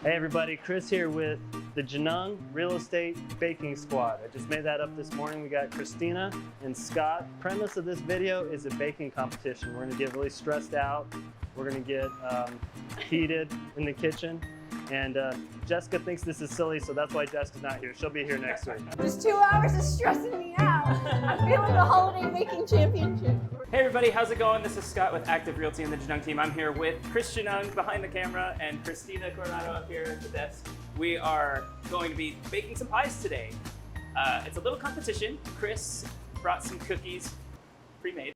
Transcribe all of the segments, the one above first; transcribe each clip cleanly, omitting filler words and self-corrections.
Hey everybody, Chris here with the Genung Real Estate Baking Squad. I just made that up this morning. We got Christina and Scott. Premise of this video is a baking competition. We're gonna get really stressed out. We're gonna get heated in the kitchen. And Jessica thinks this is silly, so that's why Jessica's not here. She'll be here next week. Just 2 hours is stressing me out. I'm feeling the holiday baking championship. Hey everybody, how's it going? This is Scott with Active Realty and the Genung team. I'm here with Chris Genung behind the camera and Christina Coronado up here at the desk. We are going to be baking some pies today. It's a little competition. Chris brought some cookies, pre-made.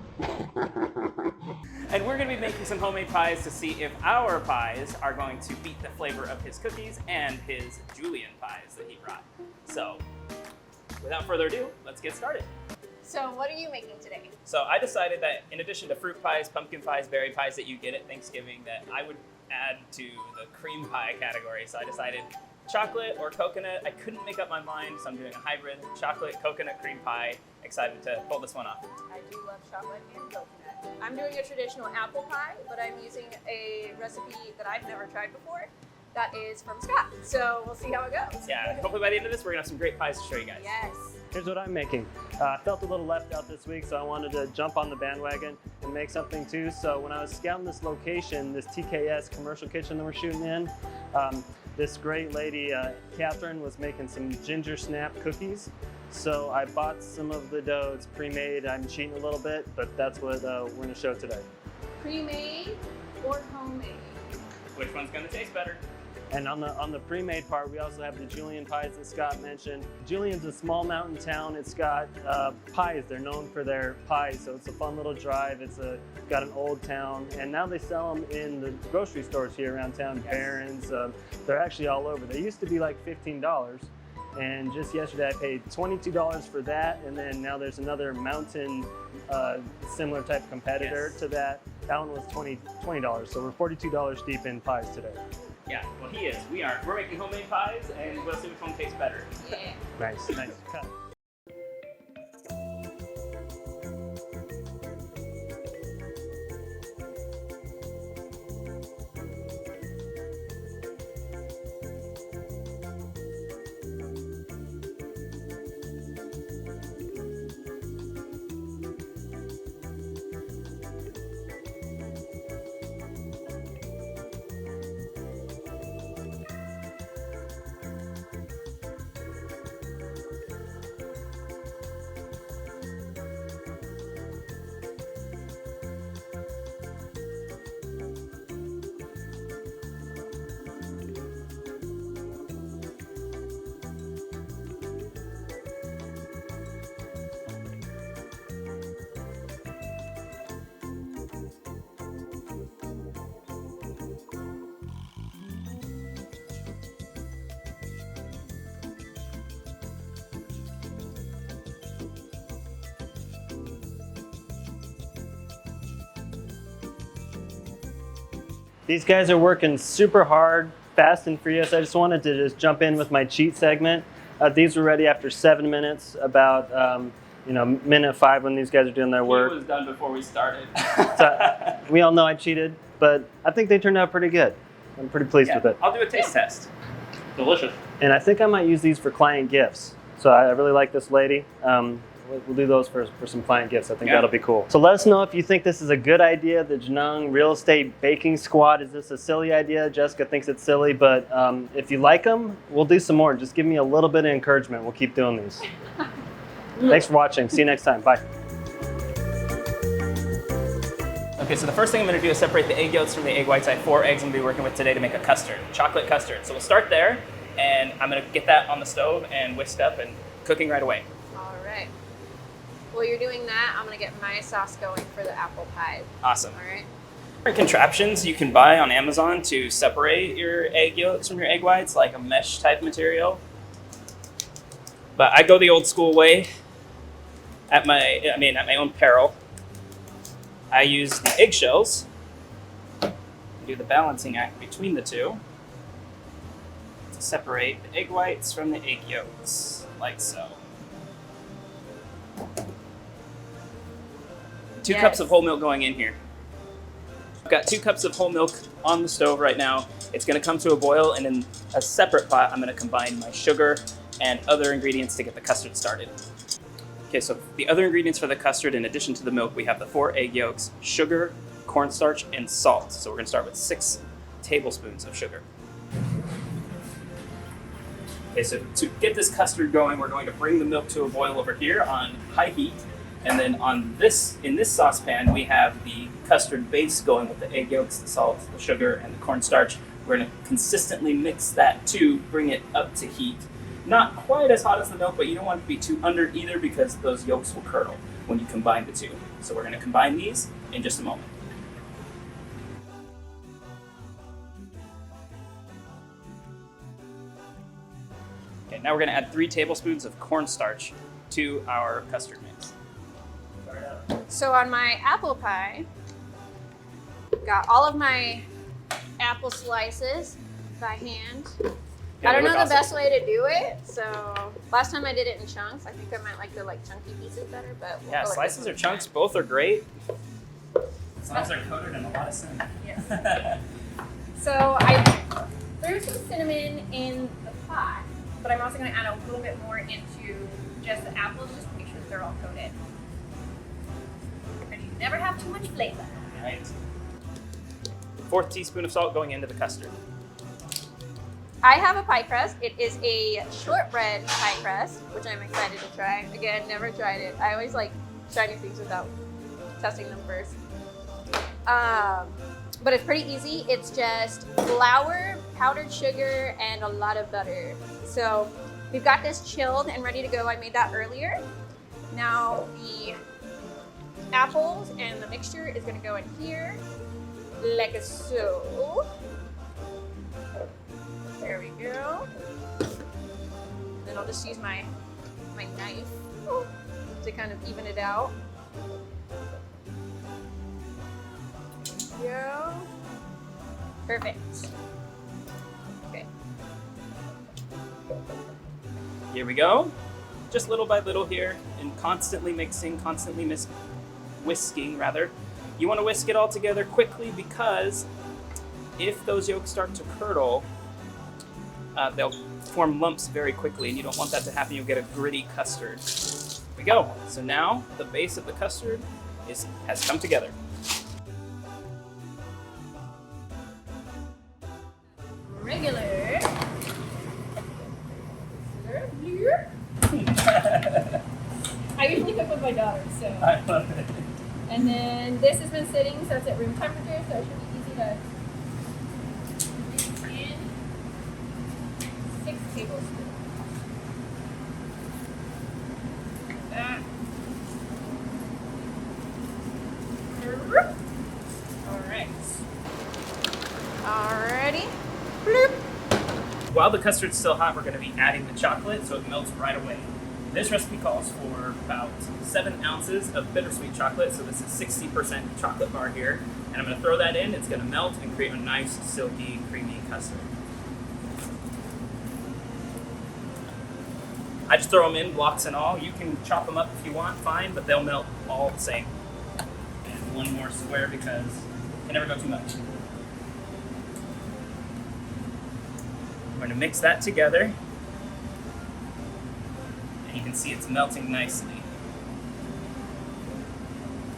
And we're going to be making some homemade pies to see if our pies are going to beat the flavor of his cookies and his julienne pies that he brought. So, without further ado, let's get started. So what are you making today? So I decided that in addition to fruit pies, pumpkin pies, berry pies that you get at Thanksgiving, that I would add to the cream pie category. So I decided chocolate or coconut. I couldn't make up my mind, so I'm doing a hybrid chocolate, coconut, cream pie. Excited to pull this one off. I do love chocolate and coconut. I'm doing a traditional apple pie, but I'm using a recipe that I've never tried before. That is from Scott. So we'll see how it goes. Yeah, hopefully by the end of this, we're gonna have some great pies to show you guys. Yes. Here's what I'm making. I felt a little left out this week, so I wanted to jump on the bandwagon and make something too. So when I was scouting this location, this TKS commercial kitchen that we're shooting in, this great lady, Catherine, was making some ginger snap cookies. So I bought some of the dough. It's pre-made. I'm cheating a little bit, but that's what we're gonna show today. Pre-made or homemade? Which one's gonna taste better? And on the pre-made part, we also have the julienne pies that Scott mentioned. Julienne's a small mountain town. It's got pies. They're known for their pies, so it's a fun little drive. It's got an old town, and now they sell them in the grocery stores here around town. Yes. Barron's. They're actually all over. They used to be like $15, and just yesterday I paid $22 for that, and then now there's another mountain similar type competitor to that. That one was $20, so we're $42 deep in pies today. Yeah, well he is. We're making homemade pies, and we'll see which one tastes better. Yeah. Nice cut. These guys are working super hard, fast and furious. I just wanted to jump in with my cheat segment. These were ready after 7 minutes, about minute 5 when these guys are doing their work. He was done before we started. So, we all know I cheated, but I think they turned out pretty good. I'm pretty pleased with it. I'll do a taste test. Delicious. And I think I might use these for client gifts. So I really like this lady. We'll do those for some client gifts. I think that'll be cool. So let us know if you think this is a good idea, the Genung Real Estate Baking Squad. Is this a silly idea? Jessica thinks it's silly, but if you like them, we'll do some more. Just give me a little bit of encouragement. We'll keep doing these. Thanks for watching. See you next time. Bye. Okay, so the first thing I'm going to do is separate the egg yolks from the egg whites. I have 4 eggs I'm going to be working with today to make a custard, chocolate custard. So we'll start there, and I'm going to get that on the stove and whisked up and cooking right away. All right. While you're doing that, I'm gonna get my sauce going for the apple pie. Awesome. All right. Different contraptions you can buy on Amazon to separate your egg yolks from your egg whites, like a mesh type material. But I go the old school way at my own peril. I use the eggshells to do the balancing act between the two to separate the egg whites from the egg yolks, like so. 2 cups of whole milk going in here. I've got 2 cups of whole milk on the stove right now. It's gonna come to a boil, and in a separate pot, I'm gonna combine my sugar and other ingredients to get the custard started. Okay, so the other ingredients for the custard, in addition to the milk, we have the 4 egg yolks, sugar, cornstarch, and salt. So we're gonna start with 6 tablespoons of sugar. Okay, so to get this custard going, we're going to bring the milk to a boil over here on high heat. And then in this saucepan, we have the custard base going with the egg yolks, the salt, the sugar, and the cornstarch. We're gonna consistently mix that to bring it up to heat. Not quite as hot as the milk, but you don't want it to be too under either because those yolks will curdle when you combine the two. So we're gonna combine these in just a moment. Okay, now we're gonna add 3 tablespoons of cornstarch to our custard mix. So on my apple pie, got all of my apple slices by hand. Yeah, I don't know the awesome. best way to do it, so last time I did it in chunks. I think I might like the chunky pieces better, but we'll Yeah, go with slices this or one. chunks, both are great. As long as they're coated in a lot of cinnamon. Yes. So I threw some cinnamon in the pot, but I'm also going to add a little bit more into just the apples, just to make sure that they're all coated. And you never have too much flavor. Right. 4th teaspoon of salt going into the custard. I have a pie crust. It is a shortbread pie crust, which I'm excited to try. Again, never tried it. I always like trying new things without testing them first. But it's pretty easy. It's just flour, powdered sugar, and a lot of butter. So we've got this chilled and ready to go. I made that earlier. Now the apples and the mixture is gonna go in here, like so. There we go. Then I'll just use my knife to kind of even it out. There we go. Perfect. Okay. Here we go. Just little by little here, and constantly mixing, constantly whisking rather. You want to whisk it all together quickly because if those yolks start to curdle, they'll form lumps very quickly, and you don't want that to happen. You'll get a gritty custard. Here we go. So now the base of the custard has come together. Regular. I usually cook with my daughter, so. I love it. And then this has been sitting, so it's at room temperature, so it should be easy to mix in. 6 tablespoons. That. Alright. Alrighty. Bloop. While the custard's still hot, we're going to be adding the chocolate so it melts right away. This recipe calls for about 7 ounces of bittersweet chocolate, so this is 60% chocolate bar here. And I'm going to throw that in. It's going to melt and create a nice, silky, creamy custard. I just throw them in, blocks and all. You can chop them up if you want, fine, but they'll melt all the same. And one more square because I never go too much. I'm going to mix that together. And you can see it's melting nicely.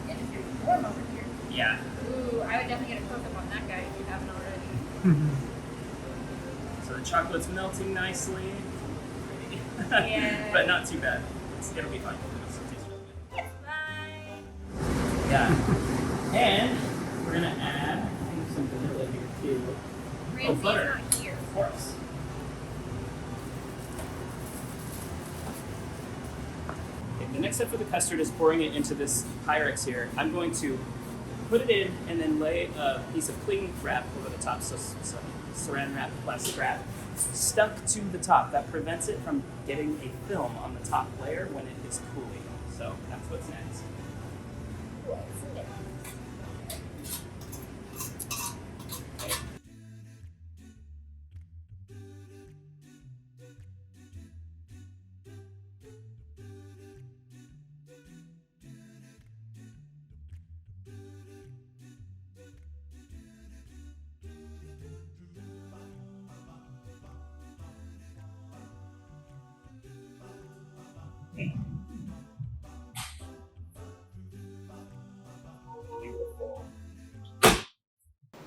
It is very warm over here. Yeah. Ooh, I would definitely get a close-up on that guy if you haven't already. So the chocolate's melting nicely. Yeah. But not too bad. It'll be fine. It's fine. Yeah. And we're going to add I think some vanilla here too. Ramsey's butter. not here. Of course. Okay, the next step for the custard is pouring it into this Pyrex here. I'm going to put it in and then lay a piece of cling wrap over the top, so saran wrap, plastic wrap, stuck to the top. That prevents it from getting a film on the top layer when it is cooling. So that's what's next. What's next?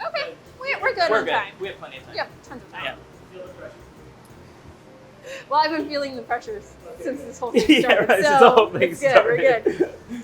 Okay, we're good We're on good. time. We have plenty of time. We have tons of time. Yeah. Well, I've been feeling the pressures since this whole thing Yeah, started, right, so since the whole thing it's good. We're started. good.